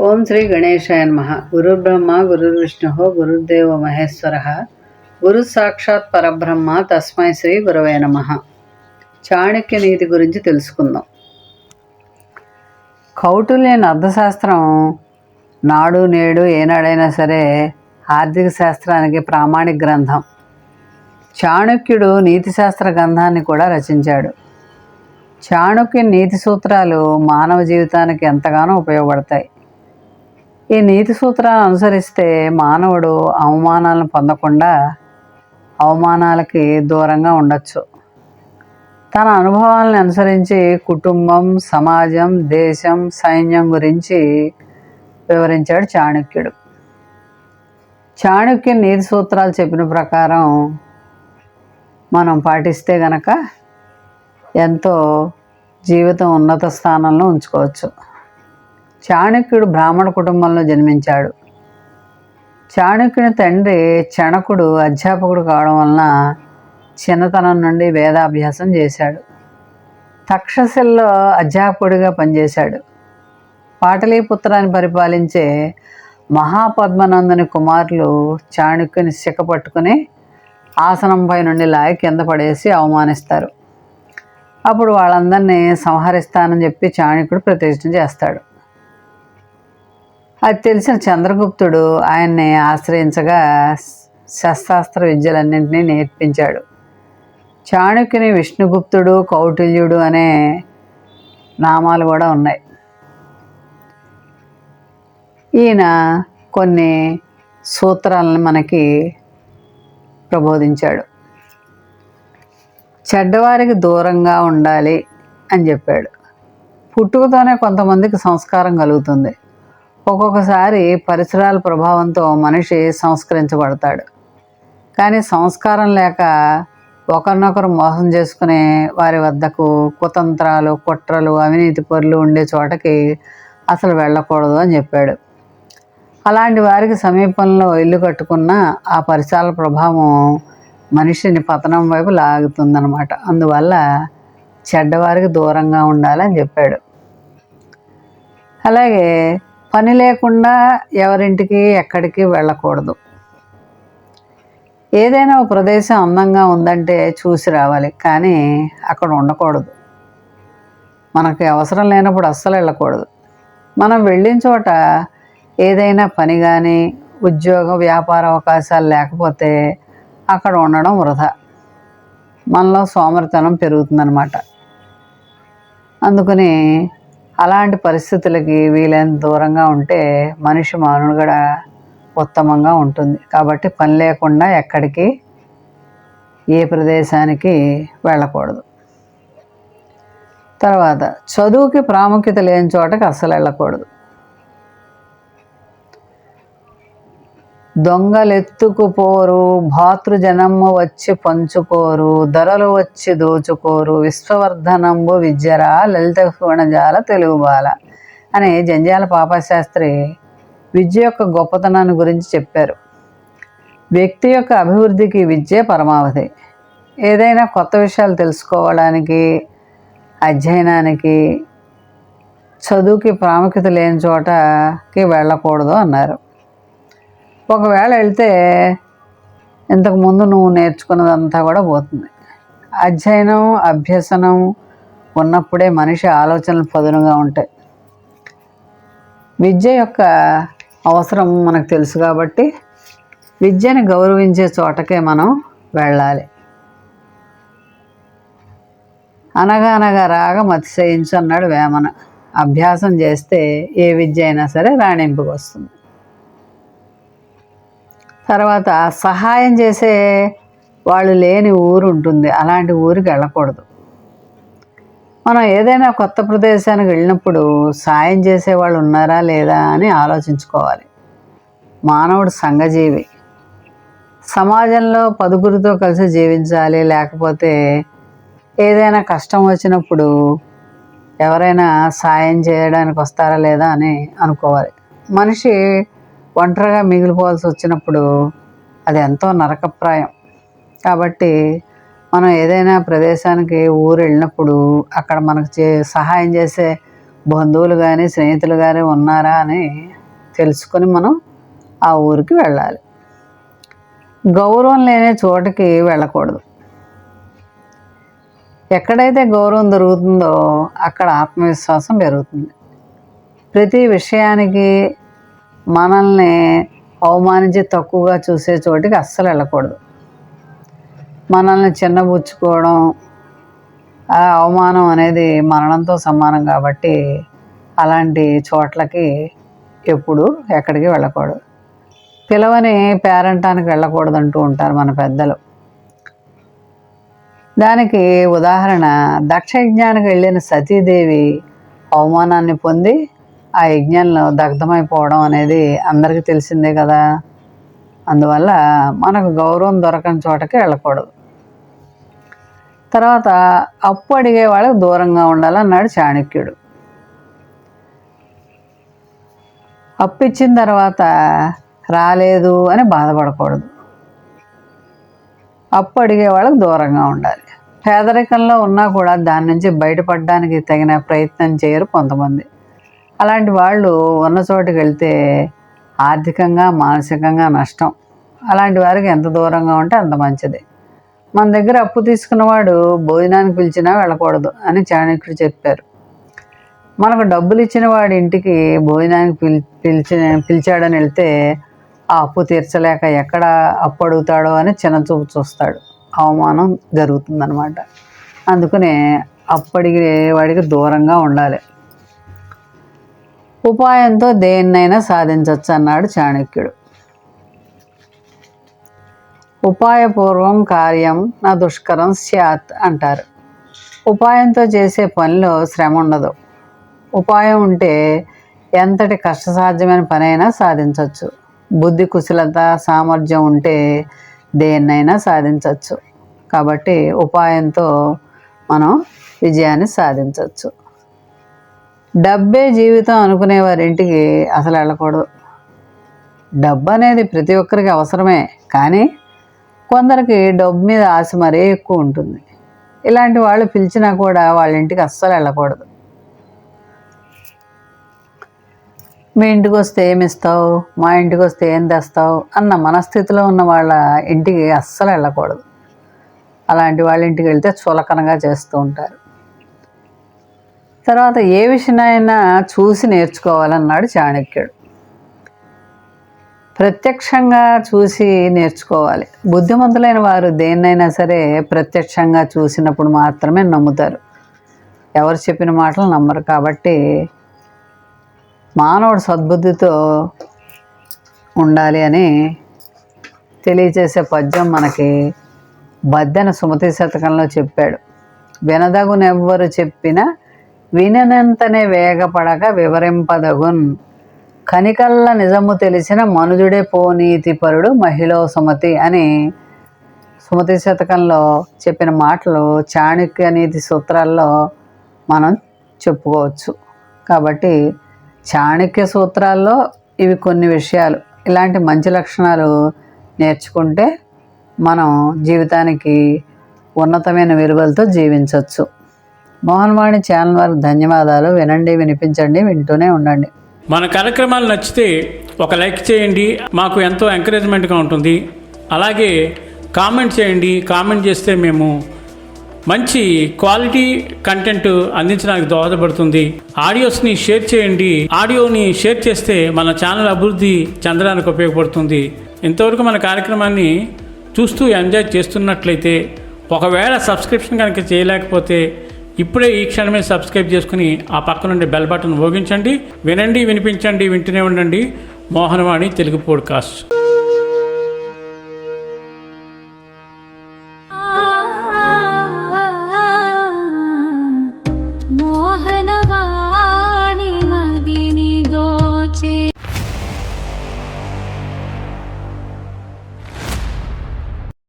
ఓం శ్రీ గణేశాయ నమః. గురుర్బ్రహ్మ గురుర్విష్ణు గురుర్దేవ మహేశ్వర గురు సాక్షాత్ పరబ్రహ్మ తస్మై శ్రీ గురవే నమః. చాణక్య నీతి గురించి తెలుసుకుందాం. కౌటిల్యని అర్థశాస్త్రం నాడు నేడు ఏనాడైనా సరే ఆర్థిక శాస్త్రానికి ప్రామాణిక గ్రంథం. చాణక్యుడు నీతి శాస్త్ర గ్రంథాన్ని కూడా రచించాడు. చాణక్యుని నీతి సూత్రాలు మానవ జీవితానికి ఎంతగానో ఉపయోగపడతాయి. ఈ నీతి సూత్రాలను అనుసరిస్తే మానవుడు అవమానాలను పొందకుండా అవమానాలకి దూరంగా ఉండొచ్చు. తన అనుభవాలను అనుసరించి కుటుంబం, సమాజం, దేశం, సైన్యం గురించి వివరించాడు చాణక్యుడు. చాణక్యుని నీతి సూత్రాలు చెప్పిన ప్రకారం మనం పాటిస్తే గనక ఎంతో జీవితం ఉన్నత స్థానంలో ఉంచుకోవచ్చు. చాణక్యుడు బ్రాహ్మణ కుటుంబంలో జన్మించాడు. చాణక్యుని తండ్రి చణకుడు అధ్యాపకుడు కావడం వలన చిన్నతనం నుండి వేదాభ్యాసం చేశాడు. తక్షశిలలో అధ్యాపకుడిగా పనిచేశాడు. పాటలీపుత్రాన్ని పరిపాలించే మహాపద్మనందుని కుమారులు చాణక్యుని శిఖ పట్టుకుని ఆసనంపై నుండి లాగి కింద పడేసి అవమానిస్తారు. అప్పుడు వాళ్ళందరినీ సంహరిస్తానని చెప్పి చాణక్యుడు ప్రతిష్ఠ చేస్తాడు. అది తెలిసిన చంద్రగుప్తుడు ఆయన్ని ఆశ్రయించగా శస్త్రాస్త్ర విద్యలన్నింటినీ నేర్పించాడు. చాణక్యుని విష్ణుగుప్తుడు, కౌటిల్యుడు అనే నామాలు కూడా ఉన్నాయి. ఈయన కొన్ని సూత్రాలను మనకి ప్రబోధించాడు. చెడ్డవారికి దూరంగా ఉండాలి అని చెప్పాడు. పుట్టుకతోనే కొంతమందికి సంస్కారం కలుగుతుంది. ఒక్కొక్కసారి పరిసరాల ప్రభావంతో మనిషి సంస్కరించబడతాడు. కానీ సంస్కారం లేక ఒకరినొకరు మోసం చేసుకునే వారి వద్దకు కుతంత్రాలు, కుట్రలు, అవినీతి పరులు ఉండే చోటకి అసలు వెళ్ళకూడదు అని చెప్పాడు. అలాంటి వారికి సమీపంలో ఇల్లు కట్టుకున్న ఆ పరిసరాల ప్రభావం మనిషిని పతనం వైపు లాగుతుందన్నమాట. అందువల్ల చెడ్డవారికి దూరంగా ఉండాలని చెప్పాడు. అలాగే పని లేకుండా ఎవరింటికి ఎక్కడికి వెళ్ళకూడదు. ఏదైనా ఒక ప్రదేశం అందంగా ఉందంటే చూసి రావాలి, కానీ అక్కడ ఉండకూడదు. మనకి అవసరం లేనప్పుడు అస్సలు వెళ్ళకూడదు. మనం వెళ్ళిన చోట ఏదైనా పని కానీ ఉద్యోగ వ్యాపార అవకాశాలు లేకపోతే అక్కడ ఉండడం వృధా. మనలో సోమరితనం పెరుగుతుందన్నమాట. అందుకని అలాంటి పరిస్థితులకి వీలైనంత దూరంగా ఉంటే మనిషి మనుగడ ఉత్తమంగా ఉంటుంది. కాబట్టి పని లేకుండా ఎక్కడికి ఏ ప్రదేశానికి వెళ్ళకూడదు. తర్వాత చదువుకి ప్రాముఖ్యత లేని చోటకి అస్సలు వెళ్ళకూడదు. దొంగలెత్తుకుపోరు, భాతృజనమ్ము వచ్చి పంచుకోరు, ధరలు వచ్చి దోచుకోరు, విశ్వవర్ధనంబు విద్యరా లలిత గుణజాల తెలుగుబాల అని జంధ్యాల పాపశాస్త్రి విద్య యొక్క గొప్పతనాన్ని గురించి చెప్పారు. వ్యక్తి యొక్క అభివృద్ధికి విద్యే పరమావధి. ఏదైనా కొత్త విషయాలు తెలుసుకోవడానికి, అధ్యయనానికి చదువుకి ప్రాముఖ్యత లేని చోటకి వెళ్ళకూడదు అన్నారు. ఒకవేళ వెళ్తే ఇంతకుముందు నువ్వు నేర్చుకున్నదంతా కూడా పోతుంది. అధ్యయనం, అభ్యసనం ఉన్నప్పుడే మనిషి ఆలోచనలు పదునుగా ఉంటాయి. విద్య యొక్క అవసరం మనకు తెలుసు కాబట్టి విద్యని గౌరవించే చోటకే మనం వెళ్ళాలి. అనగా అనగా రాగా మతిశయించు అన్నాడు వేమన. అభ్యాసం చేస్తే ఏ విద్య అయినా సరే రాణింపుకు వస్తుంది. తర్వాత సహాయం చేసే వాళ్ళు లేని ఊరు ఉంటుంది. అలాంటి ఊరికి వెళ్ళకూడదు. మనం ఏదైనా కొత్త ప్రదేశానికి వెళ్ళినప్పుడు సాయం చేసేవాళ్ళు ఉన్నారా లేదా అని ఆలోచించుకోవాలి. మానవుడు సంఘజీవి. సమాజంలో పదుగురితో కలిసి జీవించాలి. లేకపోతే ఏదైనా కష్టం వచ్చినప్పుడు ఎవరైనా సాయం చేయడానికి వస్తారా లేదా అని అనుకోవాలి. మనిషి ఒంటరిగా మిగిలిపోవాల్సి వచ్చినప్పుడు అది ఎంతో నరకప్రాయం. కాబట్టి మనం ఏదైనా ప్రదేశానికి ఊరు వెళ్ళినప్పుడు అక్కడ మనకు సహాయం చేసే బంధువులు కానీ స్నేహితులు కానీ ఉన్నారా అని తెలుసుకొని మనం ఆ ఊరికి వెళ్ళాలి. గౌరవం లేని చోటుకి వెళ్ళకూడదు. ఎక్కడైతే గౌరవం దొరుకుతుందో అక్కడ ఆత్మవిశ్వాసం పెరుగుతుంది. ప్రతి విషయానికి మనల్ని అవమానించి తక్కువగా చూసే చోటికి అస్సలు వెళ్ళకూడదు. మనల్ని చిన్నబుచ్చుకోవడం, ఆ అవమానం అనేది మరణంతో సమానం కాబట్టి అలాంటి చోట్లకి ఎప్పుడు ఎక్కడికి వెళ్ళకూడదు. పిలవని పేరంటానికి వెళ్ళకూడదు అంటూ ఉంటారు మన పెద్దలు. దానికి ఉదాహరణ దక్ష యజ్ఞానికి వెళ్ళిన సతీదేవి అవమానాన్ని పొంది ఆ యజ్ఞంలో దగ్ధమైపోవడం అనేది అందరికీ తెలిసిందే కదా. అందువల్ల మనకు గౌరవం దొరకని చోటకి వెళ్ళకూడదు. తర్వాత అప్పు అడిగే వాళ్ళకి దూరంగా ఉండాలన్నాడు చాణక్యుడు. అప్పు ఇచ్చిన తర్వాత రాలేదు అని బాధపడకూడదు. అప్పు అడిగే వాళ్ళకి దూరంగా ఉండాలి. పేదరికంలో ఉన్నా కూడా దాని నుంచి బయటపడడానికి తగిన ప్రయత్నం చేయరు కొంతమంది. అలాంటి వాళ్ళు ఉన్న చోటుకి వెళ్తే ఆర్థికంగా మానసికంగా నష్టం. అలాంటి వారికి ఎంత దూరంగా ఉంటే అంత మంచిది. మన దగ్గర అప్పు తీసుకున్నవాడు భోజనానికి పిలిచినా వెళ్ళకూడదు అని చాణక్యుడు చెప్పారు. మనకు డబ్బులు ఇచ్చిన వాడి ఇంటికి భోజనానికి పిలిచాడని వెళ్తే ఆ అప్పు తీర్చలేక ఎక్కడ అప్పు అడుగుతాడో అని చిన్నచూపు చూస్తాడు. అవమానం జరుగుతుందన్నమాట. అందుకనే అప్పు అడిగే వాడికి దూరంగా ఉండాలి. ఉపాయంతో దేన్నైనా సాధించవచ్చు అన్నాడు చాణక్యుడు. ఉపాయపూర్వం కార్యం నా దుష్కరం స్యాత్ అంటారు. ఉపాయంతో చేసే పనిలో శ్రమ ఉండదు. ఉపాయం ఉంటే ఎంతటి కష్టసాధ్యమైన పనైనా సాధించవచ్చు. బుద్ధి కుశలత సామర్థ్యం ఉంటే దేన్నైనా సాధించవచ్చు. కాబట్టి ఉపాయంతో మనం విజయాన్ని సాధించవచ్చు. డబ్బే జీవితం అనుకునే వారింటికి అసలు వెళ్ళకూడదు. డబ్బు అనేది ప్రతి ఒక్కరికి అవసరమే, కానీ కొందరికి డబ్బు మీద ఆశ మరీ ఎక్కువ ఉంటుంది. ఇలాంటి వాళ్ళు పిలిచినా కూడా వాళ్ళ ఇంటికి అస్సలు వెళ్ళకూడదు. మీ ఇంటికి వస్తే ఏమి ఇస్తావు, మా ఇంటికి వస్తే ఏం తెస్తావు అన్న మనస్థితిలో ఉన్న వాళ్ళ ఇంటికి అస్సలు వెళ్ళకూడదు. అలాంటి వాళ్ళ ఇంటికి వెళ్తే చులకనగా చేస్తూ ఉంటారు. తర్వాత ఏ విషయాన్నైనా చూసి నేర్చుకోవాలన్నాడు చాణక్యుడు. ప్రత్యక్షంగా చూసి నేర్చుకోవాలి. బుద్ధిమంతులైన వారు దేన్నైనా సరే ప్రత్యక్షంగా చూసినప్పుడు మాత్రమే నమ్ముతారు. ఎవరు చెప్పిన మాటలు నమ్మరు. కాబట్టి మానవుడు సద్బుద్ధితో ఉండాలి అని తెలియచేసే పద్యం మనకి బద్దెన సుమతి శతకంలో చెప్పాడు. వినదగునెవ్వరు చెప్పిన విననంతనే వేగపడక వివరింపదగున్, కనికల్ల నిజము తెలిసిన మనుజుడే పోనీతిపరుడు మహిళ సుమతి అని సుమతి శతకంలో చెప్పిన మాటలు చాణక్య నీతి సూత్రాల్లో మనం చెప్పుకోవచ్చు. కాబట్టి చాణక్య సూత్రాల్లో ఇవి కొన్ని విషయాలు. ఇలాంటి మంచి లక్షణాలు నేర్చుకుంటే మనం జీవితానికి ఉన్నతమైన విలువలతో జీవించవచ్చు. మోహన్వాణి ఛానల్ వారికి ధన్యవాదాలు. వినండి, వినిపించండి, వింటూనే ఉండండి. మన కార్యక్రమాలు నచ్చితే ఒక లైక్ చేయండి, మాకు ఎంతో ఎంకరేజ్మెంట్గా ఉంటుంది. అలాగే కామెంట్ చేయండి. కామెంట్ చేస్తే మేము మంచి క్వాలిటీ కంటెంట్ అందించడానికి దోహదపడుతుంది. ఆడియోస్ని షేర్ చేయండి. ఆడియోని షేర్ చేస్తే మన ఛానల్ అభివృద్ధి చెందడానికి ఉపయోగపడుతుంది. ఇంతవరకు మన కార్యక్రమాన్ని చూస్తూ ఎంజాయ్ చేస్తున్నట్లయితే, ఒకవేళ సబ్స్క్రిప్షన్ కనుక చేయలేకపోతే ఇప్పుడే ఈ క్షణమే సబ్స్క్రైబ్ చేసుకుని ఆ పక్క నుండి బెల్ బటన్ మోగించండి. వినండి, వినిపించండి, వింటూనే ఉండండి. మోహన్వాణి తెలుగు పోడ్కాస్ట్.